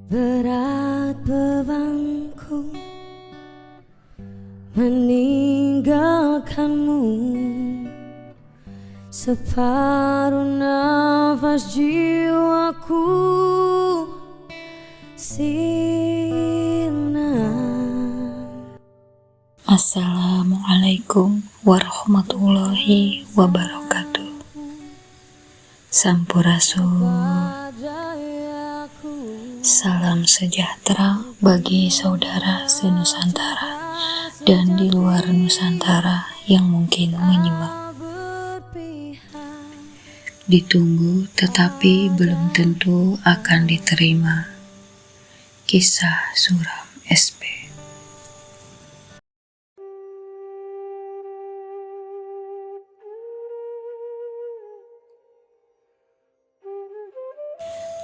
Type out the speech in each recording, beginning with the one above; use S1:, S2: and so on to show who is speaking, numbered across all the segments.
S1: Berat bebanku meninggalkanmu, separuh nafas jiwaku sirna.
S2: Assalamualaikum warahmatullahi wabarakatuh. Sampurasun. Salam sejahtera bagi saudara se-Nusantara dan di luar Nusantara yang mungkin menyimak. Ditunggu tetapi belum tentu akan diterima. Kisah Suram SP.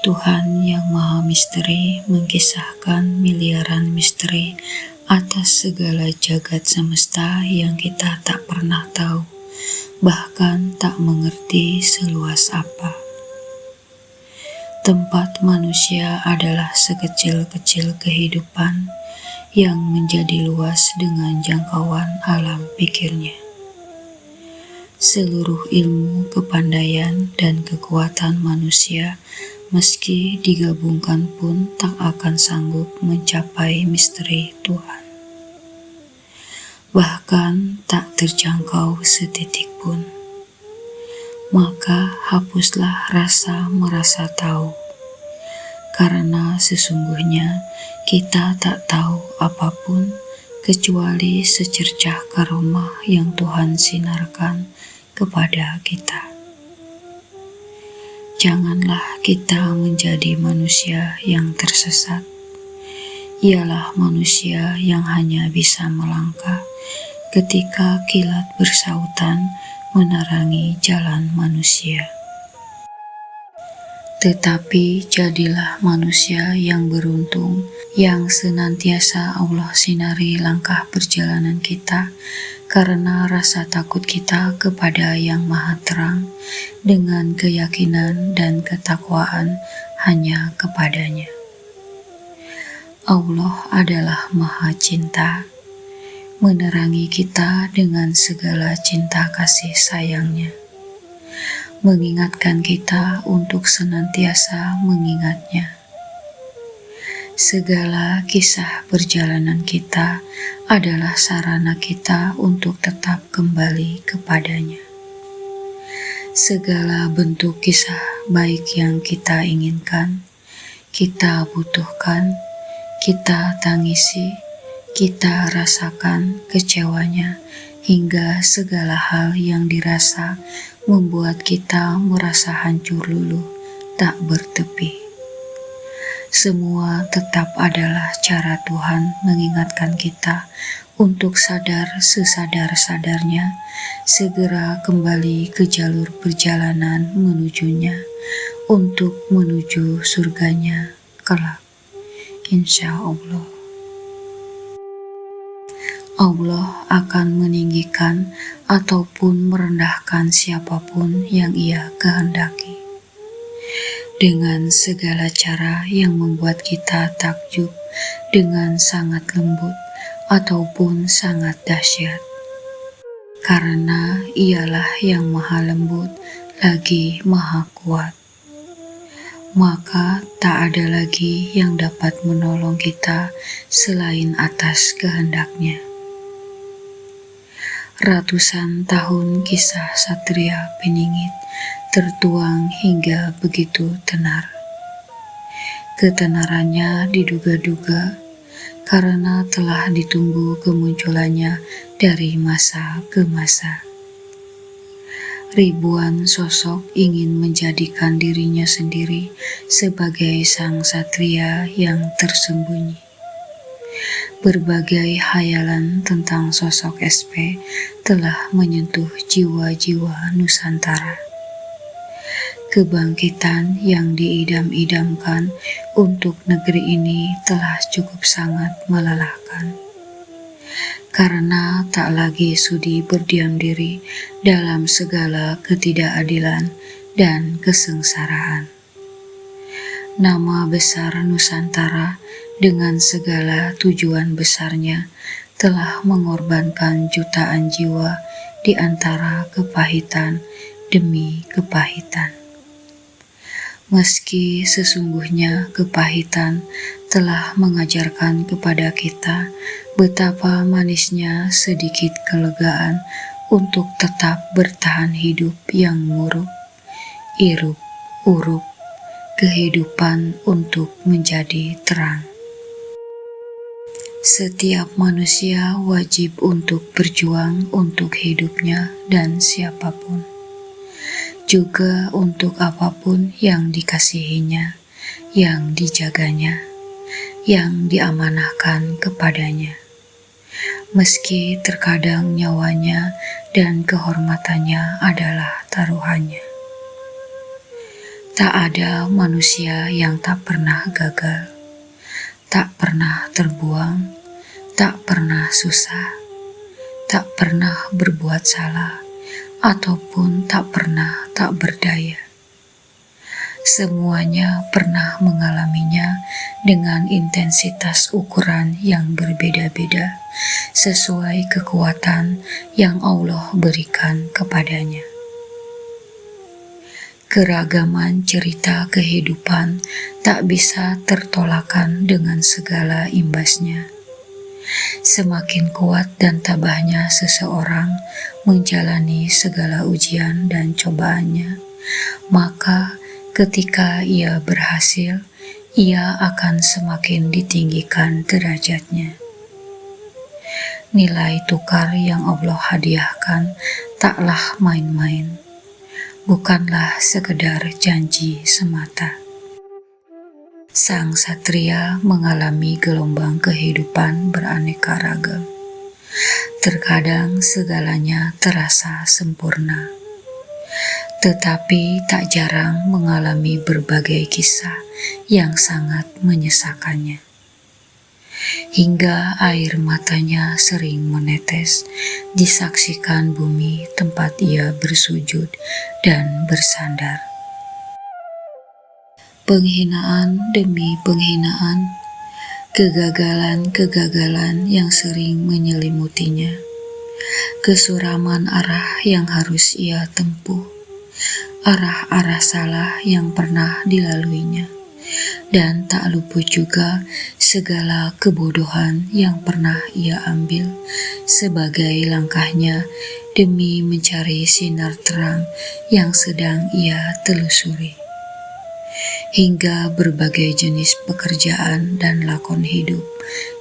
S2: Tuhan yang Maha Misteri mengkisahkan miliaran misteri atas segala jagat semesta yang kita tak pernah tahu, bahkan tak mengerti seluas apa. Tempat manusia adalah sekecil-kecil kehidupan yang menjadi luas dengan jangkauan alam pikirnya. Seluruh ilmu, kepandaian, dan kekuatan manusia meski digabungkan pun tak akan sanggup mencapai misteri Tuhan. Bahkan tak terjangkau setitik pun. Maka hapuslah rasa merasa tahu. Karena sesungguhnya kita tak tahu apapun kecuali secercah karomah yang Tuhan sinarkan kepada kita. Janganlah kita menjadi manusia yang tersesat. Ialah manusia yang hanya bisa melangkah ketika kilat bersautan menerangi jalan manusia. Tetapi jadilah manusia yang beruntung, yang senantiasa Allah sinari langkah perjalanan kita, karena rasa takut kita kepada Yang Maha Terang, dengan keyakinan dan ketakwaan hanya kepadanya. Allah adalah Maha Cinta, menerangi kita dengan segala cinta kasih sayangnya, mengingatkan kita untuk senantiasa mengingatnya. Segala kisah perjalanan kita adalah sarana kita untuk tetap kembali kepadanya. Segala bentuk kisah baik yang kita inginkan, kita butuhkan, kita tangisi, kita rasakan kecewanya, hingga segala hal yang dirasa membuat kita merasa hancur luluh, tak bertepi. Semua tetap adalah cara Tuhan mengingatkan kita untuk sadar sesadar-sadarnya, segera kembali ke jalur perjalanan menujunya, untuk menuju surganya kelak. Insya Allah. Allah akan meninggikan ataupun merendahkan siapapun yang Ia kehendaki, dengan segala cara yang membuat kita takjub, dengan sangat lembut ataupun sangat dahsyat. Karena Ialah yang maha lembut lagi maha kuat, maka tak ada lagi yang dapat menolong kita selain atas kehendaknya. Ratusan tahun kisah Satria Piningit tertuang hingga begitu tenar. Ketenarannya diduga-duga karena telah ditunggu kemunculannya dari masa ke masa. Ribuan sosok ingin menjadikan dirinya sendiri sebagai sang satria yang tersembunyi. Berbagai hayalan tentang sosok SP telah menyentuh jiwa-jiwa Nusantara. Kebangkitan yang diidam-idamkan untuk negeri ini telah cukup sangat melelahkan. Karena tak lagi sudi berdiam diri dalam segala ketidakadilan dan kesengsaraan. nama besar Nusantara dengan segala tujuan besarnya telah mengorbankan jutaan jiwa di antara kepahitan demi kepahitan. Meski sesungguhnya kepahitan telah mengajarkan kepada kita betapa manisnya sedikit kelegaan untuk tetap bertahan hidup yang muruk, iruk, uruk, kehidupan untuk menjadi terang. Setiap manusia wajib untuk berjuang untuk hidupnya dan siapapun, juga untuk apapun yang dikasihinya, yang dijaganya, yang diamanahkan kepadanya. Meski terkadang nyawanya dan kehormatannya adalah taruhannya. Tak ada manusia yang tak pernah gagal, tak pernah terbuang, tak pernah susah, tak pernah berbuat salah, ataupun tak pernah tak berdaya. Semuanya pernah mengalaminya dengan intensitas ukuran yang berbeda-beda, sesuai kekuatan yang Allah berikan kepadanya. Keragaman cerita kehidupan tak bisa tertolakkan dengan segala imbasnya. Semakin kuat dan tabahnya seseorang menjalani segala ujian dan cobaannya, maka ketika ia berhasil, ia akan semakin ditinggikan derajatnya. Nilai tukar yang Allah hadiahkan taklah main-main, bukanlah sekedar janji semata. Sang satria mengalami gelombang kehidupan beraneka ragam. Terkadang segalanya terasa sempurna, tetapi tak jarang mengalami berbagai kisah yang sangat menyesakannya. Hingga air matanya sering menetes disaksikan bumi tempat ia bersujud dan bersandar. Penghinaan demi penghinaan, kegagalan-kegagalan yang sering menyelimutinya, kesuraman arah yang harus ia tempuh, arah-arah salah yang pernah dilaluinya, dan tak luput juga segala kebodohan yang pernah ia ambil sebagai langkahnya demi mencari sinar terang yang sedang ia telusuri. Hingga berbagai jenis pekerjaan dan lakon hidup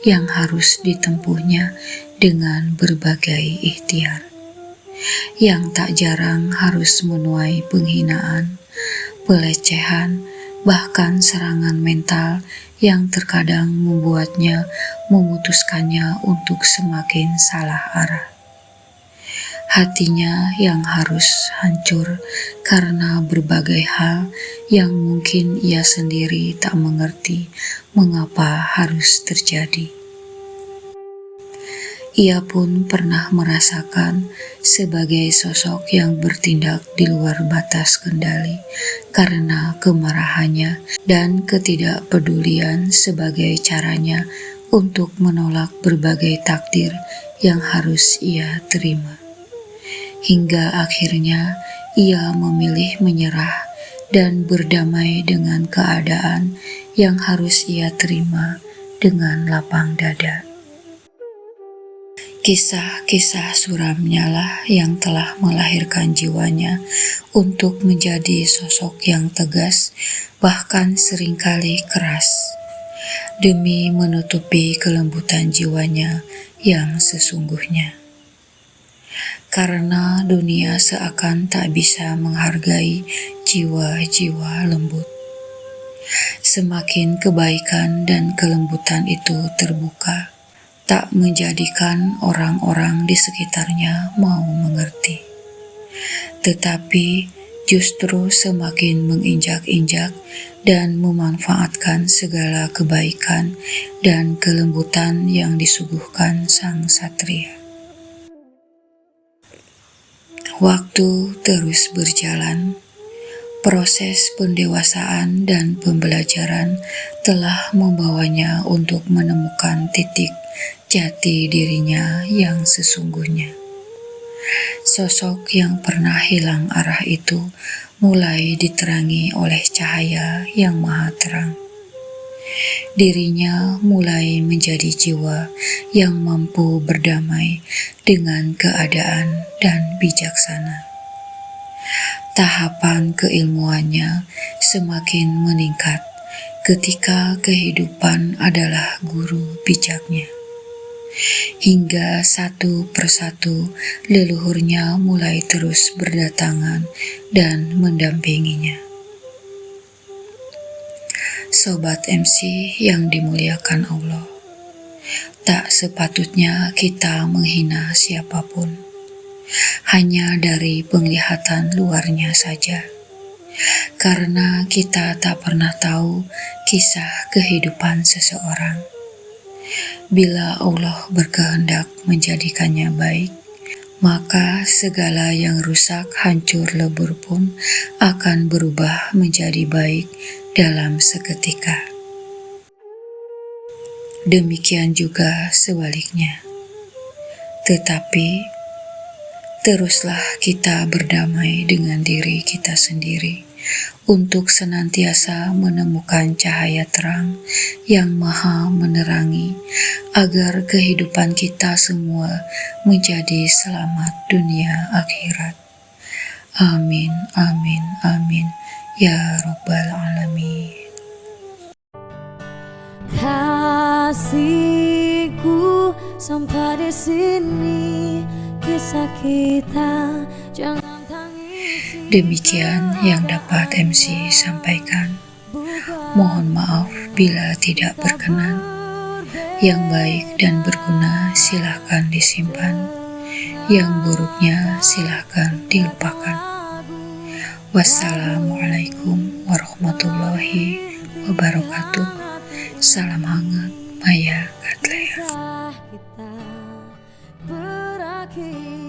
S2: yang harus ditempuhnya dengan berbagai ikhtiar, yang tak jarang harus menuai penghinaan, pelecehan, bahkan serangan mental yang terkadang membuatnya memutuskannya untuk semakin salah arah. Hatinya yang harus hancur karena berbagai hal yang mungkin ia sendiri tak mengerti mengapa harus terjadi. Ia pun pernah merasakan sebagai sosok yang bertindak di luar batas kendali karena kemarahannya dan ketidakpedulian sebagai caranya untuk menolak berbagai takdir yang harus ia terima. Hingga akhirnya ia memilih menyerah dan berdamai dengan keadaan yang harus ia terima dengan lapang dada. Kisah-kisah suramnya lah yang telah melahirkan jiwanya untuk menjadi sosok yang tegas, bahkan seringkali keras, demi menutupi kelembutan jiwanya yang sesungguhnya. Karena dunia seakan tak bisa menghargai jiwa-jiwa lembut. Semakin kebaikan dan kelembutan itu terbuka, tak menjadikan orang-orang di sekitarnya mau mengerti. Tetapi justru semakin menginjak-injak dan memanfaatkan segala kebaikan dan kelembutan yang disuguhkan sang satria. Waktu terus berjalan, Proses pendewasaan dan pembelajaran telah membawanya untuk menemukan titik jati dirinya yang sesungguhnya. Sosok yang pernah hilang arah itu mulai diterangi oleh cahaya yang maha terang. Dirinya mulai menjadi jiwa yang mampu berdamai dengan keadaan dan bijaksana. Tahapan keilmuannya semakin meningkat ketika kehidupan adalah guru bijaknya. Hingga satu persatu leluhurnya mulai terus berdatangan dan mendampinginya. Sobat MC yang dimuliakan Allah, tak sepatutnya kita menghina siapapun hanya dari penglihatan luarnya saja, karena kita tak pernah tahu kisah kehidupan seseorang. Bila Allah berkehendak menjadikannya baik, maka segala yang rusak, hancur, lebur pun akan berubah menjadi baik dalam seketika. Demikian juga sebaliknya. Tetapi teruslah kita berdamai dengan diri kita sendiri untuk senantiasa menemukan cahaya terang yang maha menerangi agar kehidupan kita semua menjadi selamat dunia akhirat. Amin, amin, amin. Ya Rabbal Alamin.
S1: Kasihku sampai di sini. Kisah kita jangan tangisi.
S2: Demikian yang dapat MC sampaikan. Mohon maaf bila tidak berkenan. Yang baik dan berguna silahkan disimpan. Yang buruknya silahkan dilupakan. Wassalamualaikum warahmatullahi wabarakatuh. Salam hangat, Maya Katlea.
S1: Kita berakhir.